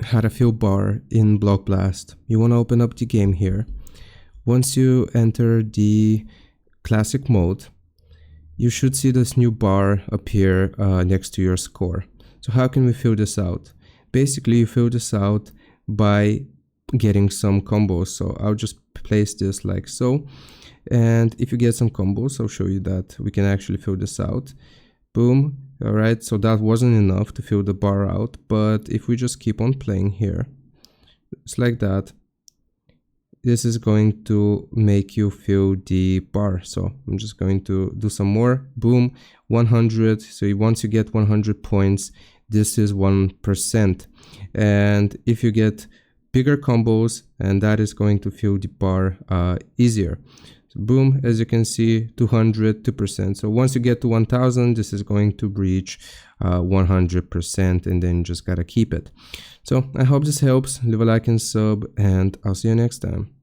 how to fill bar in Block Blast. You want to open up the game here. Once you enter the classic mode, you should see this new bar appear next to your score. So how can we fill this out? Basically, you fill this out by getting some combos. So I'll just place this like so. And if you get some combos, I'll show you that we can actually fill this out. Boom. All right, so that wasn't enough to fill the bar out, but if we just keep on playing here, it's like that. This is going to make you fill the bar. So I'm just going to do some more. Boom, 100. So once you get 100 points, this is 1%. And if you get bigger combos, and that is going to fill the bar easier. So boom, as you can see, 200, 2%. So once you get to 1000, this is going to reach 100%, and then you just gotta keep it. So I hope this helps. Leave a like and sub, and I'll see you next time.